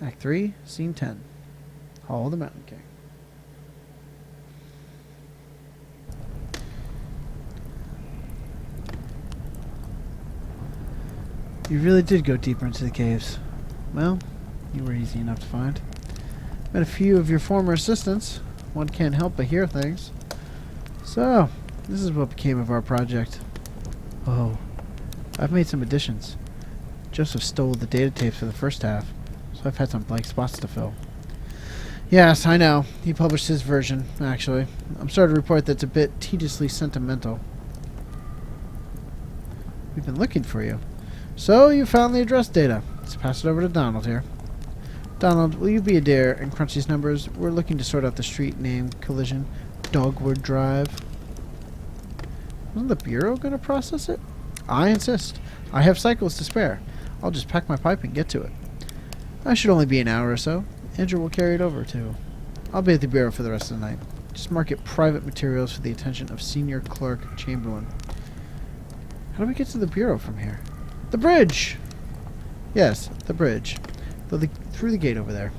Act 3, Scene 10. Hall of the Mountain King. You really did go deeper into the caves. Well, you were easy enough to find. Met a few of your former assistants. One can't help but hear things. So, this is what became of our project. Oh, I've made some additions. Joseph stole the data tapes for the first half, so I've had some blank spots to fill. Yes, I know. He published his version, actually. I'm sorry to report that it's a bit tediously sentimental. We've been looking for you. So, you found the address data. Let's pass it over to Donald here. Donald, will you be a dare and crunch these numbers? We're looking to sort out the street name collision. Dogwood Drive. Wasn't the Bureau going to process it? I insist. I have cycles to spare. I'll just pack my pipe and get to it. I should only be an hour or so. Andrew will carry it over, too. I'll be at the Bureau for the rest of the night. Just mark it private materials for the attention of Senior Clerk Chamberlain. How do we get to the Bureau from here? The bridge! Yes, the bridge. Through the gate over there.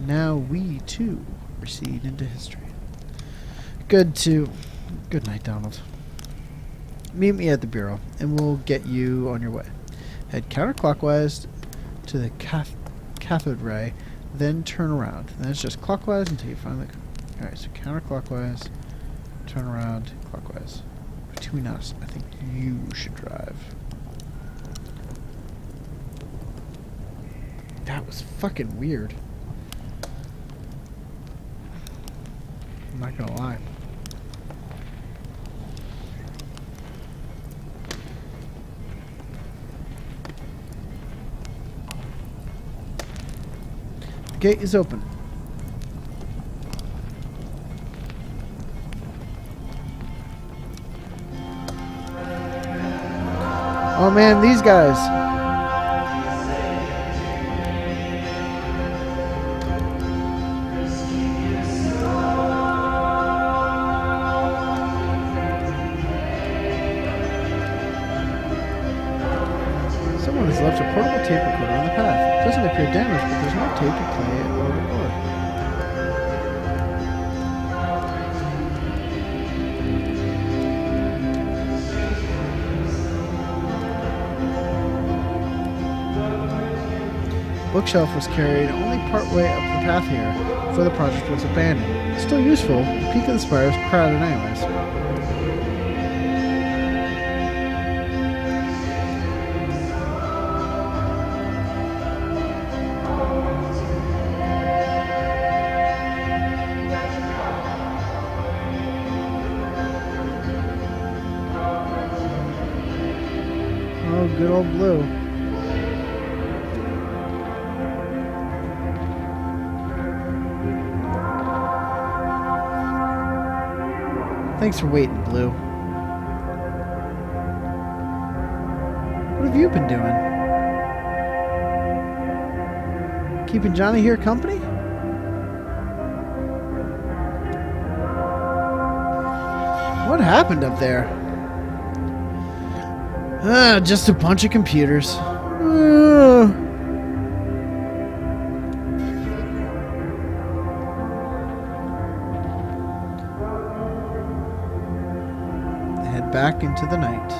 Now we, too, recede into history. Good night, Donald. Meet me at the Bureau, and we'll get you on your way. Head counterclockwise to the cathode ray, then turn around. Then it's just clockwise until you find the... Alright, so counterclockwise, turn around, clockwise. Between us, I think you should drive. That was fucking weird. I'm not gonna lie. The gate is open. Oh man, these guys. Someone has left a portable tape recorder on the path. It doesn't appear damaged, but there's no tape to play it or record. Bookshelf was carried only part way up the path here, before the project was abandoned. Still useful, the peak of the spire is crowded anyways. Oh, good old Blue. Thanks for waiting, Blue. What have you been doing? Keeping Johnny here company? What happened up there? Just a bunch of computers. Head back into the night.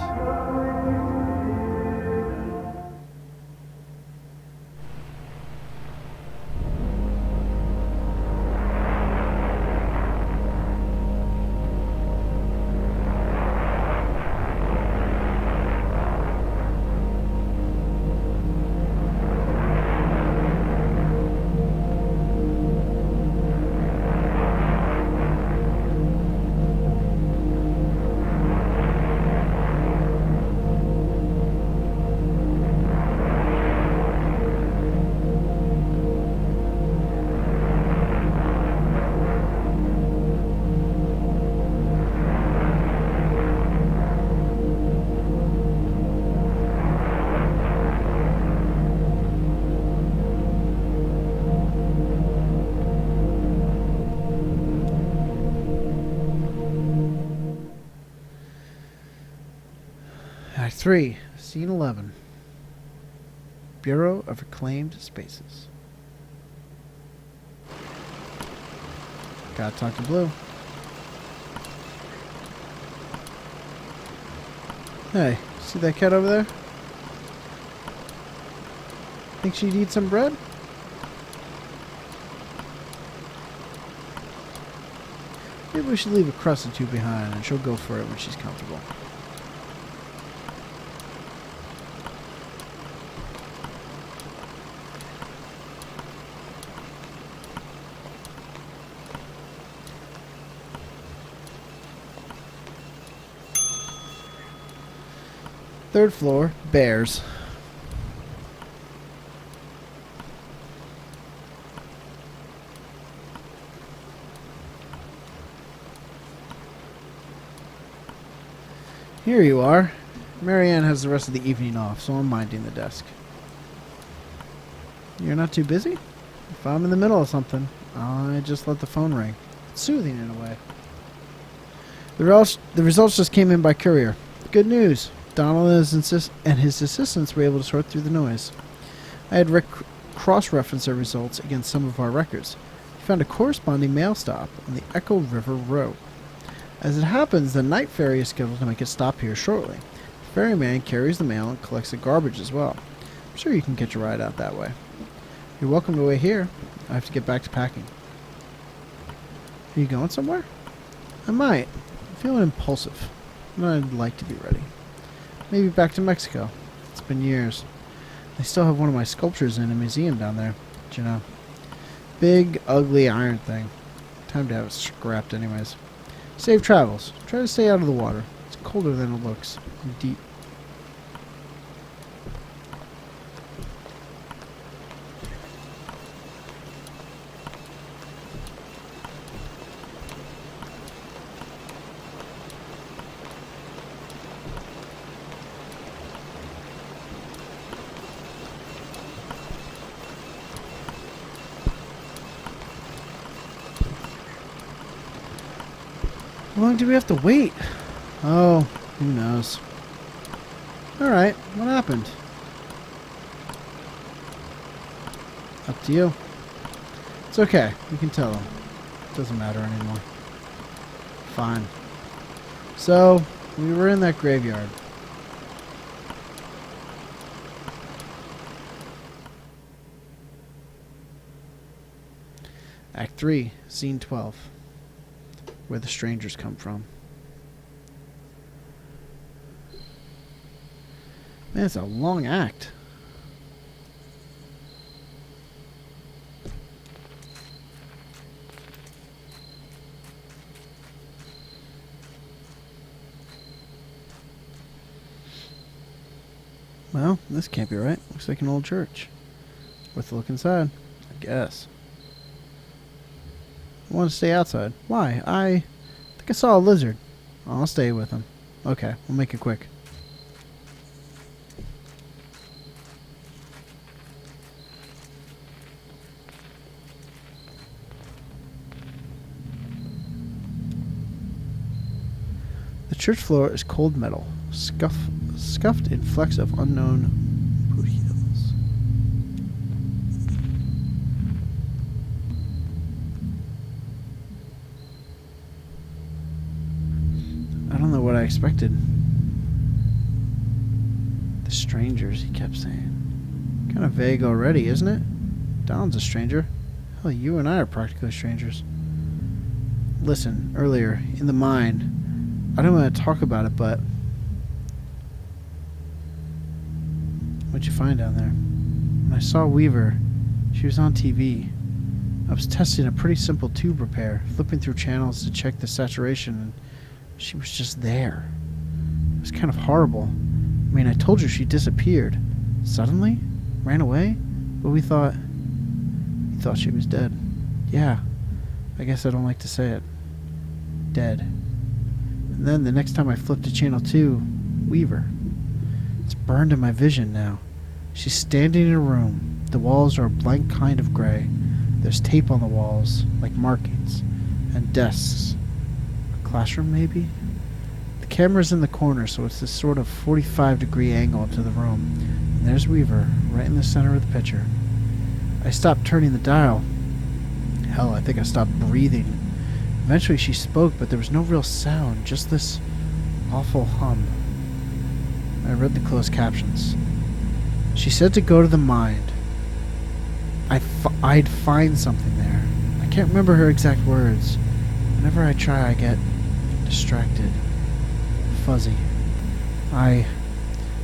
Act 3, Scene 11. Bureau of Reclaimed Spaces. Gotta talk to Blue. Hey, see that cat over there? Think she'd eat some bread? Maybe we should leave a crust or two behind and she'll go for it when she's comfortable. Third floor, bears. Here you are. Marianne has the rest of the evening off, so I'm minding the desk. You're not too busy? If I'm in the middle of something, I just let the phone ring. It's soothing in a way. The results just came in by courier. Good news. Donald and his assistants were able to sort through the noise. I had cross-referenced their results against some of our records. We found a corresponding mail stop on the Echo River Road. As it happens, the night ferry is scheduled to make a stop here shortly. The ferryman carries the mail and collects the garbage as well. I'm sure you can get your ride out that way. You're welcome to wait here. I have to get back to packing. Are you going somewhere? I might. I'm feeling impulsive, and I'd like to be ready. Maybe back to Mexico. It's been years. They still have one of my sculptures in a museum down there. But you know, big, ugly iron thing. Time to have it scrapped anyways. Safe travels. Try to stay out of the water. It's colder than it looks. And deep. How long do we have to wait? Oh, who knows. Alright, what happened? Up to you. It's okay, we can tell them. Doesn't matter anymore. Fine. So, we were in that graveyard. Act 3, Scene 12. Where the strangers come from. Man, it's a long act. Well, this can't be right. Looks like an old church. Worth a look inside, I guess. I want to stay outside. Why? I think I saw a lizard. I'll stay with him. Okay, we'll make it quick. The church floor is cold metal, scuffed in flecks of unknown boot heels. I don't know what I expected. The strangers, he kept saying. Kind of vague already, isn't it? Don's a stranger. Hell, you and I are practically strangers. Listen, earlier, in the mine, I don't want to talk about it, but... What'd you find down there? When I saw Weaver, she was on TV. I was testing a pretty simple tube repair, flipping through channels to check the saturation, and she was just there. It was kind of horrible. I mean, I told you she disappeared. Suddenly? Ran away? But we thought she was dead. Yeah. I guess I don't like to say it. Dead. And then the next time I flipped to channel 2, Weaver. It's burned in my vision now. She's standing in a room. The walls are a blank kind of gray. There's tape on the walls, like markings, and desks. A classroom, maybe? The camera's in the corner, so it's this sort of 45-degree angle into the room. And there's Weaver, right in the center of the picture. I stopped turning the dial. Hell, I think I stopped breathing. Eventually she spoke, but there was no real sound, just this awful hum. I read the closed captions. She said to go to the mind. I'd find something there. I can't remember her exact words. Whenever I try, I get distracted. Fuzzy.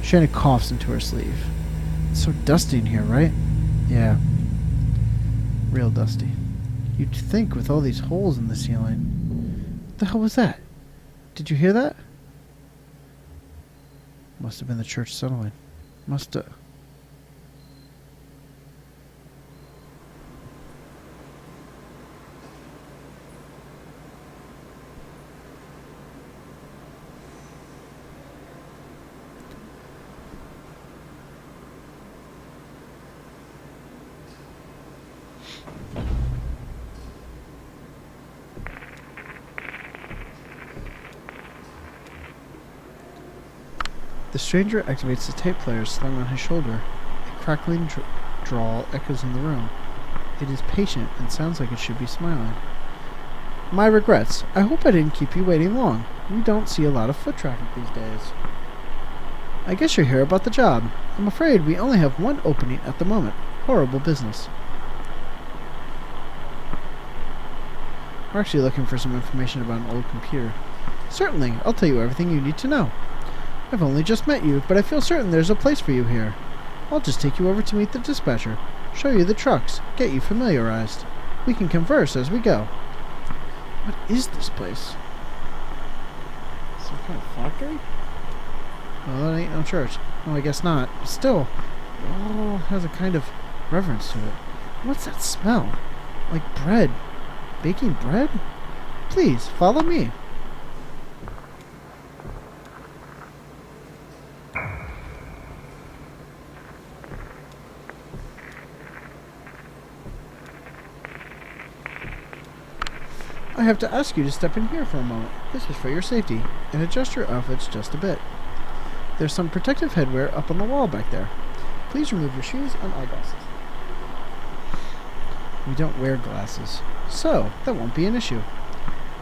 Shanna coughs into her sleeve. It's so dusty in here, right? Yeah. Real dusty. You'd think with all these holes in the ceiling. What the hell was that? Did you hear that? Must have been the church settling. Must have. The stranger activates the tape player slung on his shoulder. A crackling drawl echoes in the room. It is patient and sounds like it should be smiling. My regrets. I hope I didn't keep you waiting long. We don't see a lot of foot traffic these days. I guess you're here about the job. I'm afraid we only have one opening at the moment. Horrible business. We're actually looking for some information about an old computer. Certainly, I'll tell you everything you need to know. I've only just met you, but I feel certain there's a place for you here. I'll just take you over to meet the dispatcher, show you the trucks, get you familiarized. We can converse as we go. What is this place? Some kind of factory? Well, that ain't no church. No, I guess not. But still, it all has a kind of reverence to it. What's that smell? Like bread. Baking bread? Please, follow me. I have to ask you to step in here for a moment. This is for your safety, and adjust your outfits just a bit. There's some protective headwear up on the wall back there. Please remove your shoes and eyeglasses. We don't wear glasses, so that won't be an issue.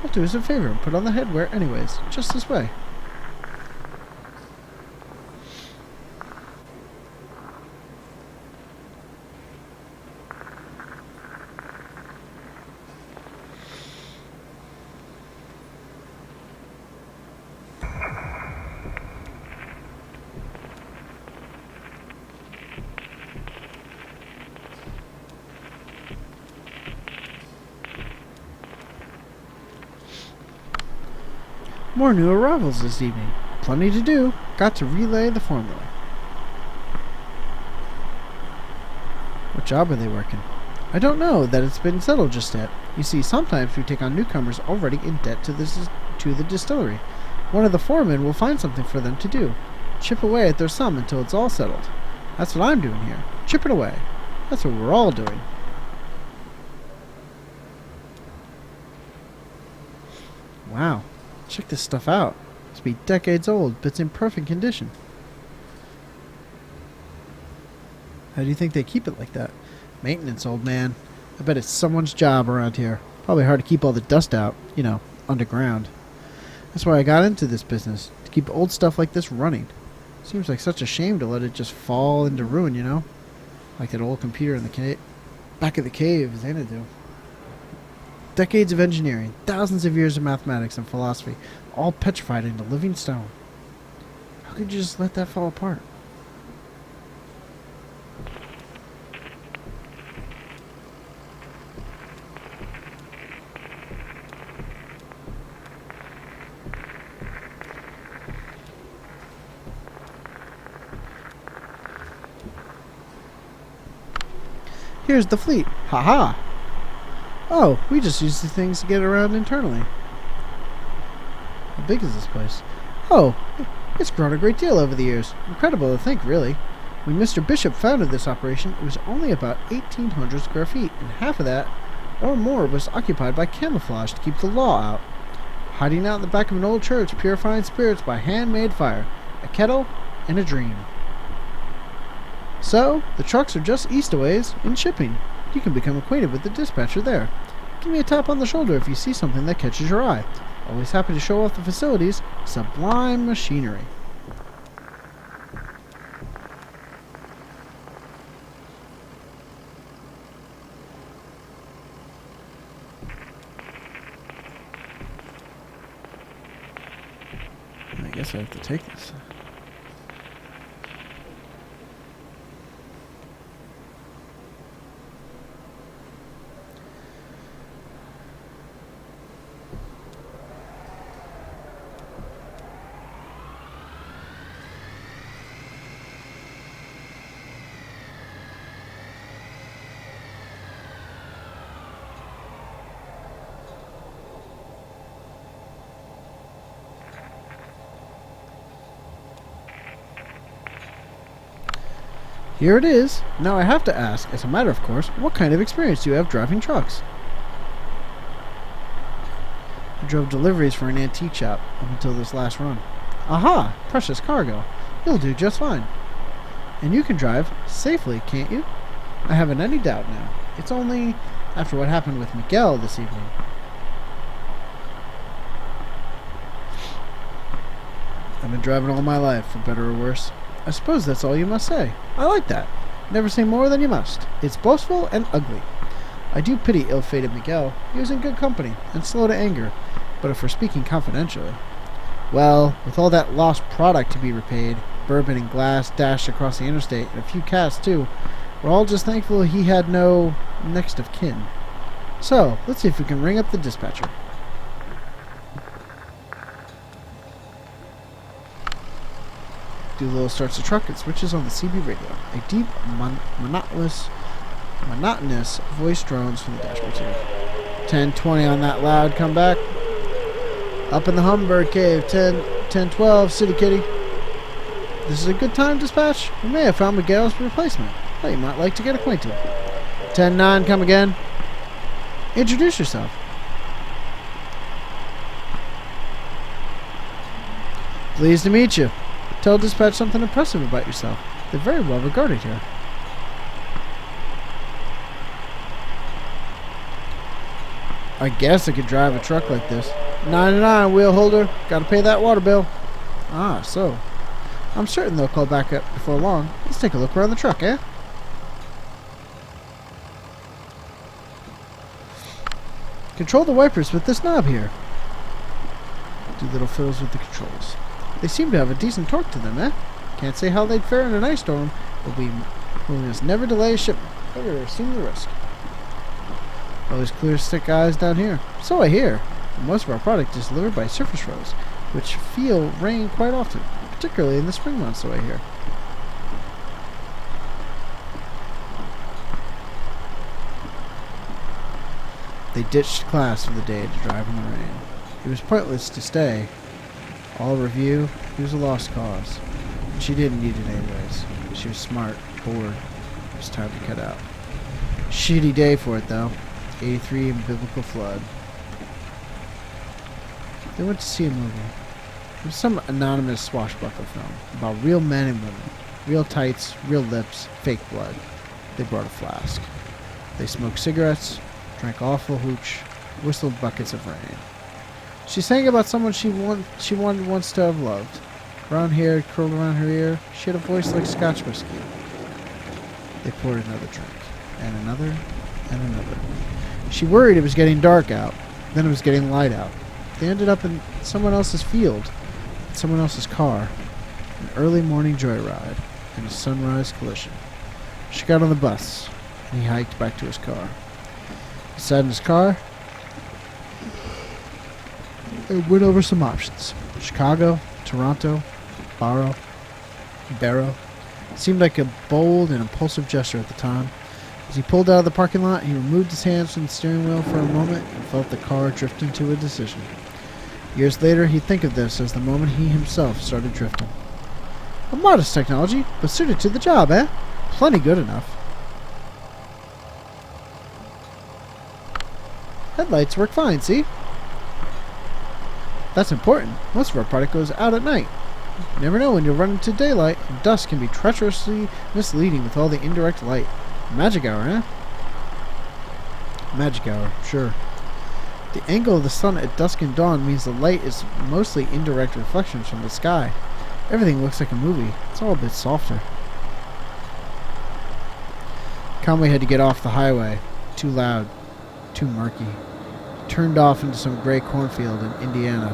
I'll do us a favor and put on the headwear anyways, just this way. More new arrivals this evening. Plenty to do. Got to relay the formula. What job are they working? I don't know that it's been settled just yet. You see, sometimes we take on newcomers already in debt to the distillery. One of the foremen will find something for them to do. Chip away at their sum until it's all settled. That's what I'm doing here. Chipping away. That's what we're all doing. Wow. Check this stuff out. Must be decades old, but it's in perfect condition. How do you think they keep it like that? Maintenance, old man. I bet it's someone's job around here. Probably hard to keep all the dust out, you know, underground. That's why I got into this business, to keep old stuff like this running. Seems like such a shame to let it just fall into ruin, you know? Like that old computer in the back of the cave, Xanadu. Decades of engineering, thousands of years of mathematics and philosophy, all petrified into living stone. How could you just let that fall apart? Here's the fleet. Ha-ha! Oh, we just use these things to get around internally. How big is this place? Oh, it's grown a great deal over the years. Incredible to think, really. When Mr. Bishop founded this operation, it was only about 1,800 square feet, and half of that, or more, was occupied by camouflage to keep the law out. Hiding out in the back of an old church, purifying spirits by handmade fire, a kettle, and a dream. So, the trucks are just east a ways in shipping. You can become acquainted with the dispatcher there. Give me a tap on the shoulder if you see something that catches your eye. Always happy to show off the facility's sublime machinery. I guess I have to take this. Here it is. Now I have to ask, as a matter of course, what kind of experience do you have driving trucks? I drove deliveries for an antique shop up until this last run. Aha! Precious cargo. You'll do just fine. And you can drive safely, can't you? I haven't any doubt now. It's only after what happened with Miguel this evening. I've been driving all my life, for better or worse. I suppose that's all you must say. I like that. Never say more than you must. It's boastful and ugly. I do pity ill-fated Miguel. He was in good company, and slow to anger. But if we're speaking confidentially... Well, with all that lost product to be repaid, bourbon and glass dashed across the interstate, and a few cats too, we're all just thankful he had no next of kin. So, let's see if we can ring up the dispatcher. Doolittle starts the truck and switches on the CB radio. A deep, monotonous voice drones from the dashboard tube. 10:20 on that loud comeback. Up in the Hummingbird Cave. 10:12, City Kitty. This is a good time, dispatch. We may have found Miguel's replacement. Thought you might like to get acquainted. 10:9, come again. Introduce yourself. Pleased to meet you. Tell dispatch something impressive about yourself. They're very well regarded here. I guess I could drive a truck like this. 99 wheel holder. Gotta pay that water bill. Ah, so. I'm certain they'll call back up before long. Let's take a look around the truck, eh? Control the wipers with this knob here. Doolittle fiddles with the controls. They seem to have a decent torque to them, eh? Can't say how they'd fare in an ice storm, but we must never delay a shipment. Better assume the risk. All these clear, thick eyes down here. So I hear. Most of our product is delivered by surface roads, which feel rain quite often, particularly in the spring months, so I hear. They ditched class for the day to drive in the rain. It was pointless to stay. All review, he was a lost cause. And she didn't need it anyways. She was smart, bored. It was time to cut out. Shitty day for it, though. 83 in biblical flood. They went to see a movie. It was some anonymous swashbuckler film about real men and women. Real tights, real lips, fake blood. They brought a flask. They smoked cigarettes, drank awful hooch, whistled buckets of rain. She sang about someone she wanted once to have loved. Brown hair curled around her ear. She had a voice like Scotch whiskey. They poured another drink, and another, and another. She worried it was getting dark out. Then it was getting light out. They ended up in someone else's field, in someone else's car. An early morning joyride, and a sunrise collision. She got on the bus, and he hiked back to his car. He sat in his car, and went over some options. Chicago, Toronto, Barrow. Seemed like a bold and impulsive gesture at the time. As he pulled out of the parking lot, he removed his hands from the steering wheel for a moment and felt the car drift into a decision. Years later, he'd think of this as the moment he himself started drifting. A modest technology, but suited to the job, eh? Plenty good enough. Headlights work fine, see? That's important. Most of our product goes out at night. You never know when you'll run into daylight, and dusk can be treacherously misleading with all the indirect light. Magic hour, eh? Magic hour, sure. The angle of the sun at dusk and dawn means the light is mostly indirect reflections from the sky. Everything looks like a movie. It's all a bit softer. Conway had to get off the highway. Too loud. Too murky. He turned off into some gray cornfield in Indiana.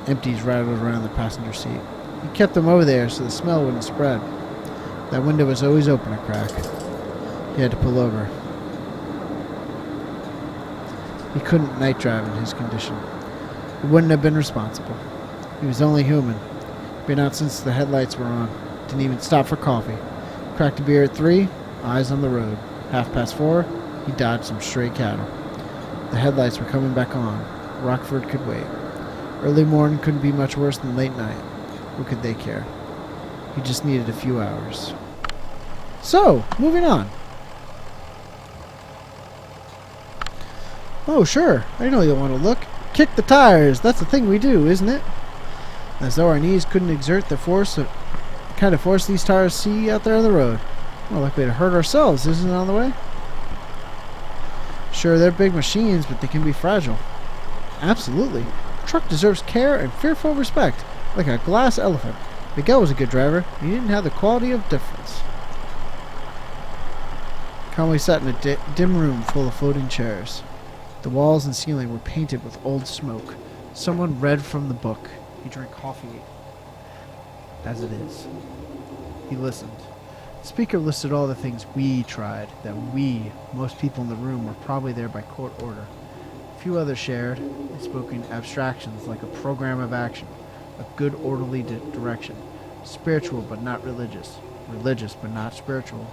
Empties rattled around the passenger seat. He kept them over there so the smell wouldn't spread. That window was always open a crack. He had to pull over. He couldn't night drive in his condition. He wouldn't have been responsible. He was only human. Been out since the headlights were on. Didn't even stop for coffee. Cracked a beer at 3, eyes on the road. 4:30, he dodged some stray cattle. The headlights were coming back on. Rockford could wait. Early morning couldn't be much worse than late night. What could they care? He just needed a few hours. So, moving on. Oh, sure. I know you'll want to look. Kick the tires. That's the thing we do, isn't it? As though our knees couldn't exert the kind of force these tires see out there on the road. Well, likely to hurt ourselves, isn't it, on the way? Sure, they're big machines, but they can be fragile. Absolutely. The truck deserves care and fearful respect, like a glass elephant. Miguel was a good driver. He didn't have the quality of difference. Conway sat in a dim room full of floating chairs. The walls and ceiling were painted with old smoke. Someone read from the book. He drank coffee as it is. He listened. The speaker listed all the things we tried, that we, most people in the room, were probably there by court order. A few others shared. They spoke in abstractions like a program of action, a good orderly direction, spiritual but not religious, religious but not spiritual.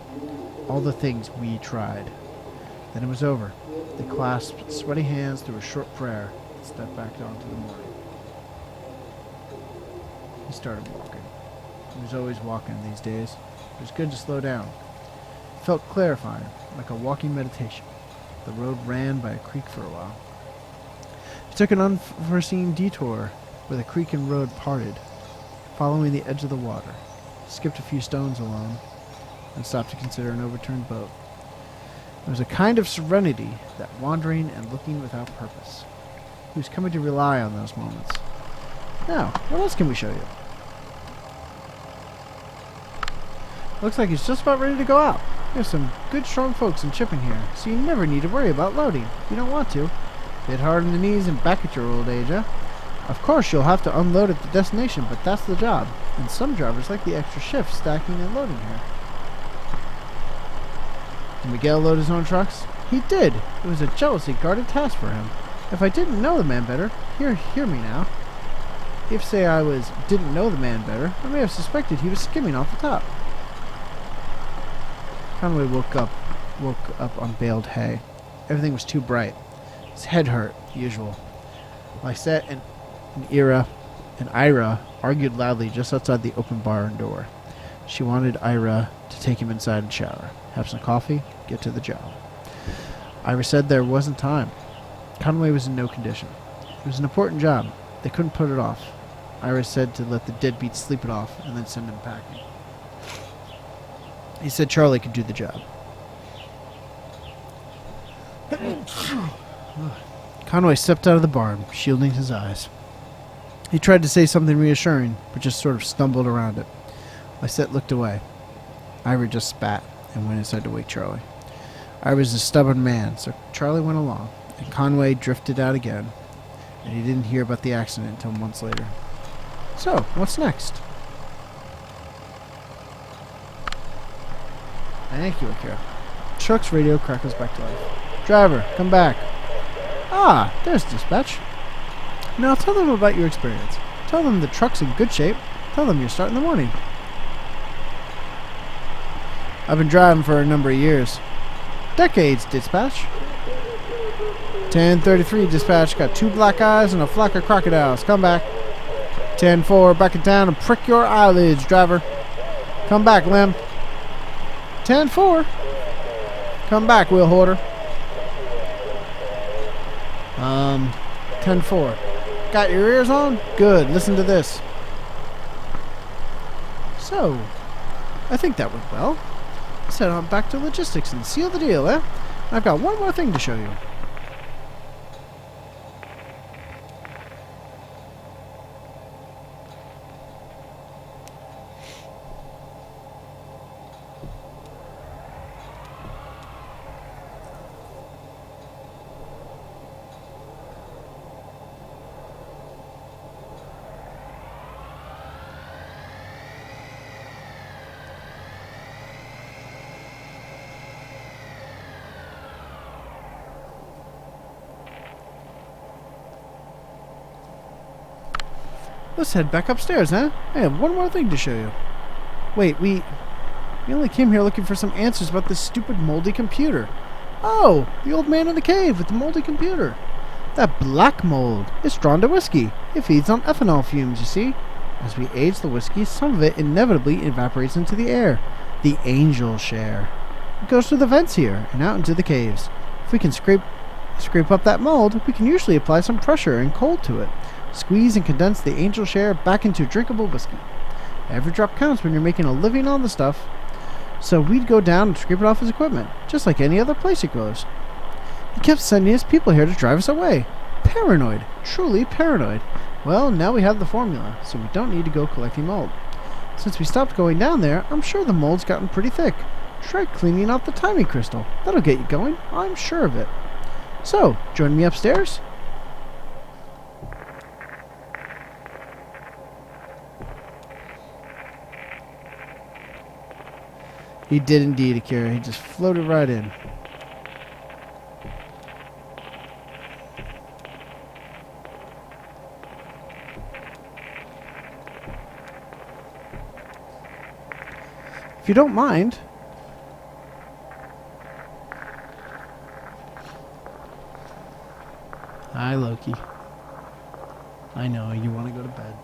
All the things we tried. Then it was over. They clasped sweaty hands through a short prayer and stepped back onto the morning. He started walking. He was always walking these days. It was good to slow down. It felt clarifying, like a walking meditation. The road ran by a creek for a while. He took an unforeseen detour where the creek and road parted, following the edge of the water. He skipped a few stones along and stopped to consider an overturned boat. There was a kind of serenity, that wandering and looking without purpose. He was coming to rely on those moments. Now, what else can we show you? Looks like he's just about ready to go out. There's some good strong folks in Chipping here, so you never need to worry about loading. You don't want to. Hit hard in the knees and back at your old age, huh? Of course you'll have to unload at the destination, but that's the job. And some drivers like the extra shift stacking and loading here. Did Miguel load his own trucks? He did. It was a jealously guarded task for him. If I didn't know the man better, hear me now. If, say, didn't know the man better, I may have suspected he was skimming off the top. Conway woke up on baled hay. Everything was too bright. His head hurt, usual. Lysette and Ira argued loudly just outside the open barn door. She wanted Ira to take him inside and shower, have some coffee, get to the job. Ira said there wasn't time. Conway was in no condition. It was an important job. They couldn't put it off. Ira said to let the deadbeat sleep it off and then send him packing. He said Charlie could do the job. Conway stepped out of the barn, shielding his eyes. He tried to say something reassuring, but just sort of stumbled around it. Lysette looked away. Ira just spat and went inside to wake Charlie. Ira was a stubborn man, so Charlie went along, and Conway drifted out again, and he didn't hear about the accident until months later. So, what's next? Thank you, Akira. Truck's radio crackles back to life. Driver, come back. Ah, there's dispatch. Now tell them about your experience. Tell them the truck's in good shape. Tell them you're starting the morning. I've been driving for a number of years. Decades, dispatch. 10:33, dispatch. Got 2 black eyes and a flock of crocodiles. Come back. 10-4, back in town and prick your eyelids, driver. Come back, Lim. 10-4. Come back, Will Horder. 10-4. Got your ears on? Good. Listen to this. So, I think that went well. Let's head on back to logistics and seal the deal, eh? I've got one more thing to show you. Let's head back upstairs, huh? I have one more thing to show you. Wait, we only came here looking for some answers about this stupid moldy computer. Oh, the old man in the cave with the moldy computer. That black mold is drawn to whiskey. It feeds on ethanol fumes, you see. As we age the whiskey, some of it inevitably evaporates into the air. The angel share. It goes through the vents here and out into the caves. If we can scrape up that mold, we can usually apply some pressure and cold to it. Squeeze and condense the angel share back into drinkable whiskey. Every drop counts when you're making a living on the stuff. So we'd go down and scrape it off his equipment, just like any other place it grows. He kept sending his people here to drive us away. Paranoid. Truly paranoid. Well, now we have the formula, so we don't need to go collecting mold. Since we stopped going down there, I'm sure the mold's gotten pretty thick. Try cleaning out the timing crystal. That'll get you going. I'm sure of it. So, join me upstairs? He did indeed, Akira. He just floated right in. If you don't mind. Hi, Loki. I know, you want to go to bed.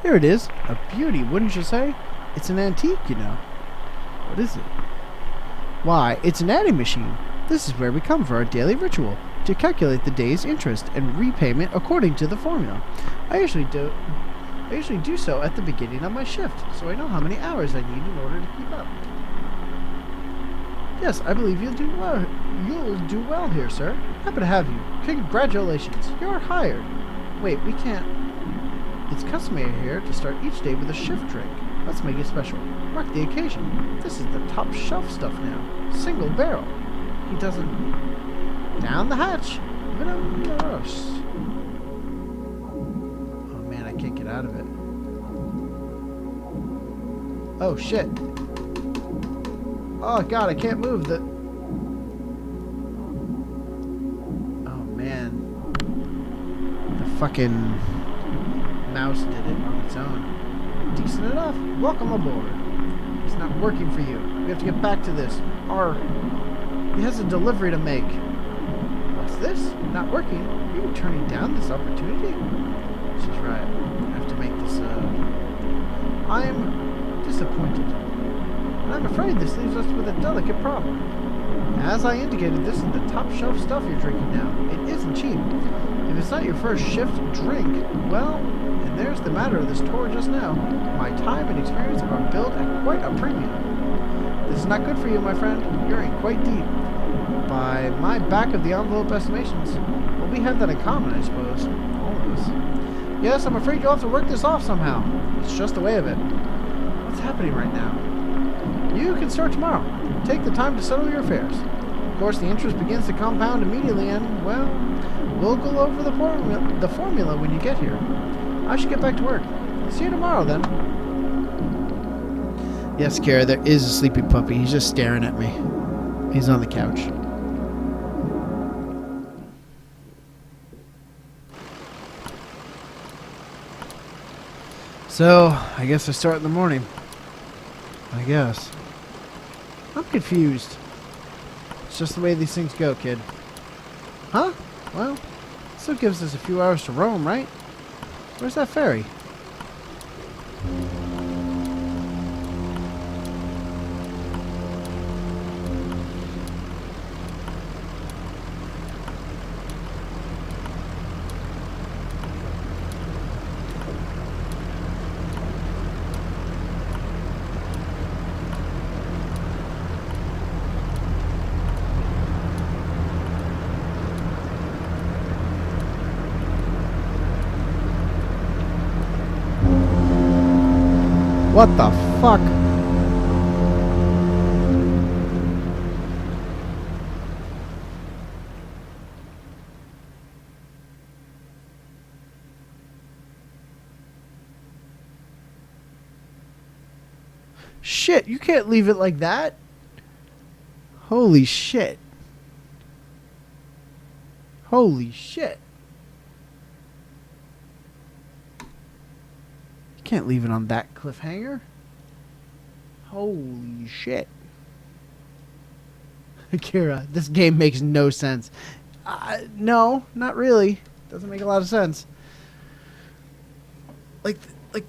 Here it is. A beauty, wouldn't you say? It's an antique, you know. What is it? Why, it's an adding machine. This is where we come for our daily ritual, to calculate the day's interest and repayment according to the formula. I usually do so at the beginning of my shift, so I know how many hours I need in order to keep up. Yes, I believe you'll do well. You'll do well here, sir. Happy to have you. Congratulations. You're hired. Wait, we can't. It's customary here to start each day with a shift drink. Let's make it special. Mark the occasion. This is the top shelf stuff now. Single barrel. He doesn't... Down the hatch. Vinoros. Oh man, I can't get out of it. Oh shit. Oh god, I can't move the... Oh man. The fucking... mouse did it on its own. Decent enough. Welcome aboard. It's not working for you. We have to get back to this. He has a delivery to make. What's this? Not working? Are you turning down this opportunity? She's right. I have to make this, I am disappointed. And I'm afraid this leaves us with a delicate problem. As I indicated, this is the top shelf stuff you're drinking now. It isn't cheap. If it's not your first shift drink, well... And there's the matter of this tour just now. My time and experience are billed at quite a premium. This is not good for you, my friend. You're in quite deep. By my back-of-the-envelope estimations, well, we have that in common, I suppose. All of us. Yes, I'm afraid you'll have to work this off somehow. It's just the way of it. What's happening right now? You can start tomorrow. Take the time to settle your affairs. Of course, the interest begins to compound immediately, and, well, we'll go over the formula when you get here. I should get back to work. See you tomorrow, then. Yes, Kara, there is a sleepy puppy. He's just staring at me. He's on the couch. So, I guess I start in the morning. I guess. I'm confused. It's just the way these things go, kid. Huh? Well, still gives us a few hours to roam, right? Where's that ferry? What the fuck? Shit, you can't leave it like that. Holy shit. Holy shit. You can't leave it on that cliffhanger. Holy shit. Kira, this game makes no sense. No, not really. Doesn't make a lot of sense. Like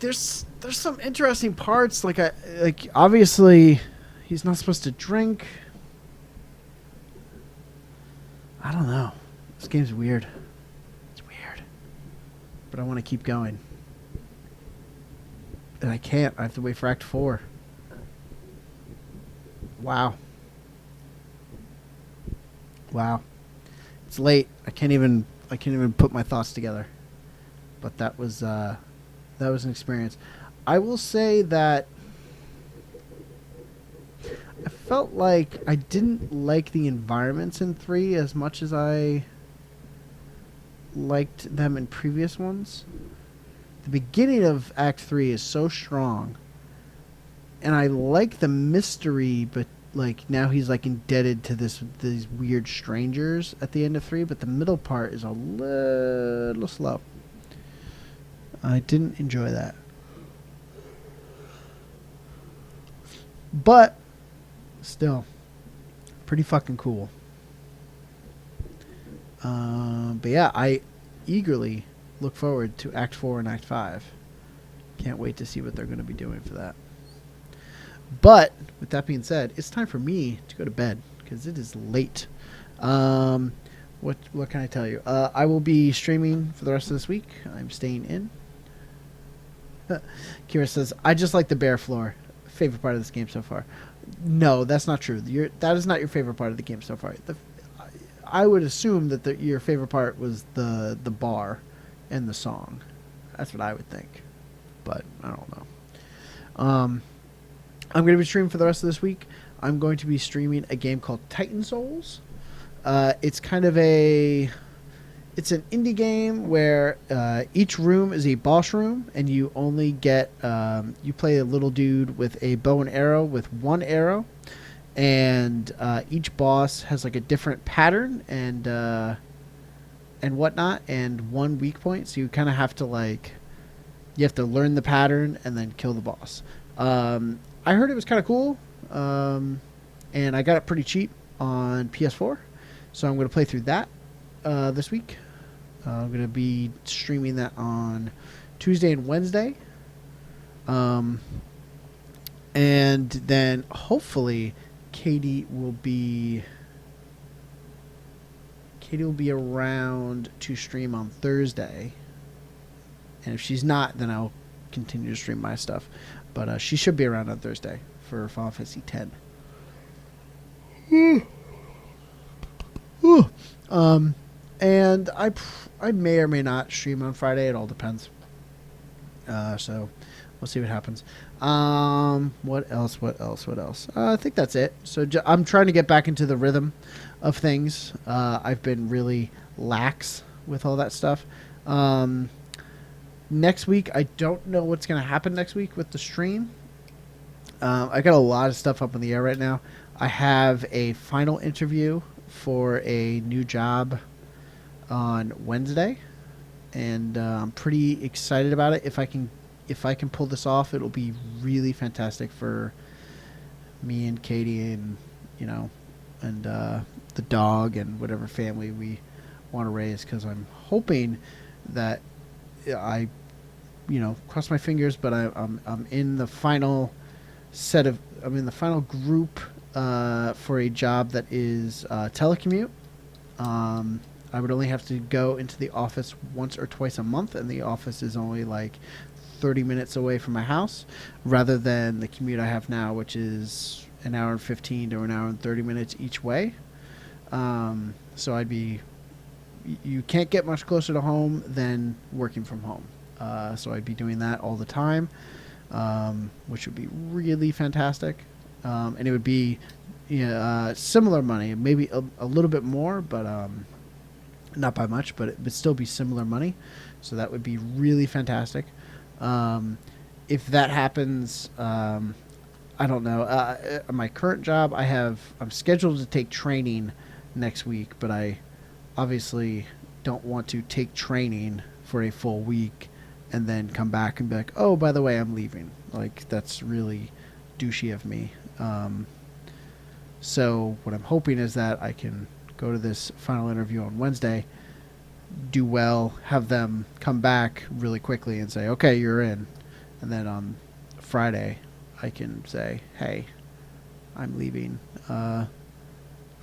there's some interesting parts. Like obviously he's not supposed to drink. I don't know. This game's weird. It's weird. But I want to keep going. And I can't. I have to wait for Act 4. Wow. Wow. It's late. I can't even put my thoughts together. But that was an experience. I will say that I felt like I didn't like the environments in 3 as much as I liked them in previous ones. The beginning of Act 3 is so strong. And I like the mystery, but like now he's like indebted to these weird strangers at the end of 3, but the middle part is a little slow. I didn't enjoy that. But still pretty fucking cool. But yeah, I eagerly look forward to Act 4 and Act 5. Can't wait to see what they're going to be doing for that. But with that being said, it's time for me to go to bed because it is late. What can I tell you? I will be streaming for the rest of this week. I'm staying in. Kira says, I just like the bare floor. Favorite part of this game so far. No, that's not true. That is not your favorite part of the game so far. I would assume that your favorite part was the bar and the song. That's what I would think. But I don't know. I'm going to be streaming for the rest of this week. I'm going to be streaming a game called Titan Souls. It's kind of it's an indie game where each room is a boss room, and you only get you play a little dude with a bow and arrow with one arrow, and each boss has like a different pattern and whatnot, and one weak point. So you kind of have to you have to learn the pattern and then kill the boss. I heard it was kind of cool, and I got it pretty cheap on PS4, so I'm going to play through that this week. I'm going to be streaming that on Tuesday and Wednesday, and then hopefully Katie will be around to stream on Thursday, and if she's not, then I'll continue to stream my stuff. But she should be around on Thursday for Final Fantasy X. And I may or may not stream on Friday. It all depends. So we'll see what happens. What else? I think that's it. So I'm trying to get back into the rhythm of things. I've been really lax with all that stuff. Next week, I don't know what's going to happen next week with the stream. I got a lot of stuff up in the air right now. I have a final interview for a new job on Wednesday, and I'm pretty excited about it. If I can pull this off, it'll be really fantastic for me and Katie and and the dog and whatever family we want to raise, because I'm hoping that I, cross my fingers, but I'm in the final I'm in the final group for a job that is telecommute. I would only have to go into the office once or twice a month, and the office is only like 30 minutes away from my house, rather than the commute I have now, which is an hour and 15 to an hour and 30 minutes each way. So you can't get much closer to home than working from home. So I'd be doing that all the time, which would be really fantastic. And it would be similar money, maybe a little bit more, but not by much, but it would still be similar money. So that would be really fantastic. If that happens, I don't know. My current job, I'm scheduled to take training next week, but I obviously don't want to take training for a full week and then come back and be like, oh, by the way, I'm leaving. Like, that's really douchey of me. So what I'm hoping is that I can go to this final interview on Wednesday, do well, have them come back really quickly and say, okay, you're in. And then on Friday, I can say, hey, I'm leaving. I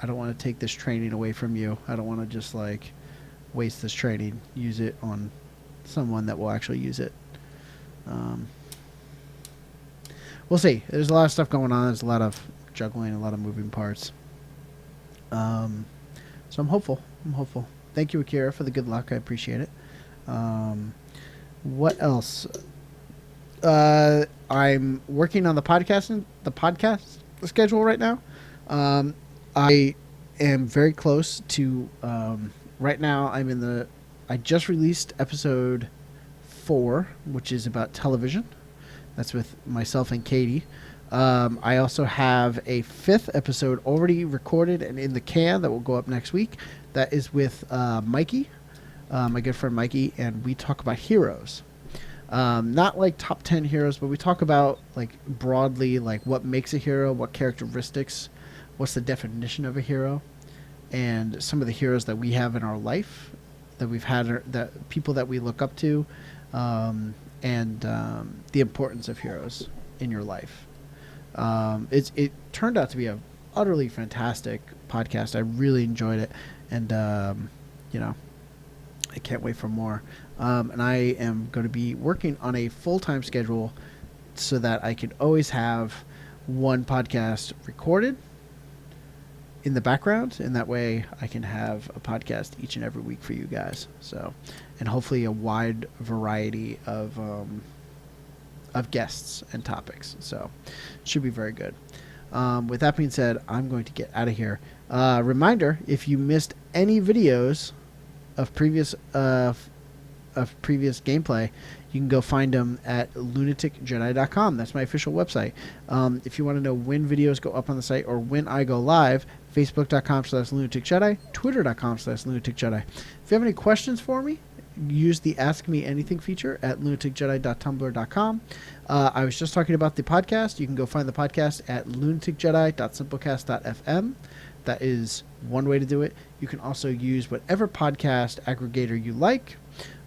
don't want to take this training away from you. I don't want to just like waste this training. Use it on someone that will actually use it. We'll see. There's a lot of stuff going on. There's a lot of juggling, a lot of moving parts. So I'm hopeful. Thank you, Akira, for the good luck. I appreciate it. What else? I'm working on the podcast schedule right now. I am very close to, right now I just released episode 4, which is about television. That's with myself and Katie. I also have a 5th episode already recorded and in the can that will go up next week. That is with Mikey, my good friend Mikey, and we talk about heroes. Not like top 10 heroes, but we talk about like broadly like what makes a hero, what characteristics, what's the definition of a hero, and some of the heroes that we have in our life, that we've had, that people that we look up to, and the importance of heroes in your life. It turned out to be a utterly fantastic podcast. I really enjoyed it, and I can't wait for more. And I am going to be working on a full-time schedule so that I can always have one podcast recorded in the background, and that way I can have a podcast each and every week for you guys. So, and hopefully a wide variety of guests and topics. So, should be very good. With that being said, I'm going to get out of here. Reminder: if you missed any videos of previous gameplay, you can go find them at lunaticjedi.com. That's my official website. If you want to know when videos go up on the site or when I go live, facebook.com/lunaticjedi, twitter.com/lunaticjedi. If you have any questions for me, use the Ask Me Anything feature at lunaticjedi.tumblr.com. I was just talking about the podcast. You can go find the podcast at lunaticjedi.simplecast.fm. That is one way to do it. You can also use whatever podcast aggregator you like.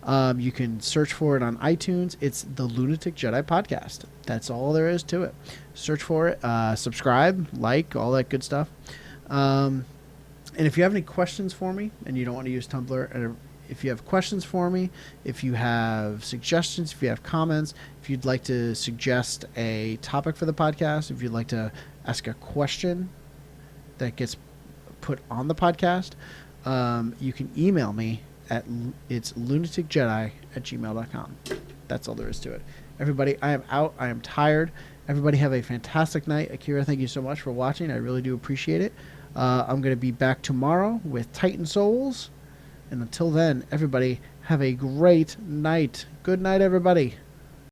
You can search for it on iTunes. It's the Lunatic Jedi Podcast. That's all there is to it. Search for it, subscribe, like, all that good stuff. And if you have any questions for me and you don't want to use Tumblr, if you have questions for me, if you have suggestions, if you have comments, if you'd like to suggest a topic for the podcast, if you'd like to ask a question that gets put on the podcast, you can email me at it's lunaticjedi@gmail.com. That's all there is to it. Everybody, I am out. I am tired. Everybody have a fantastic night. Akira, thank you so much for watching. I really do appreciate it. I'm going to be back tomorrow with Titan Souls. And until then, everybody have a great night. Good night, everybody.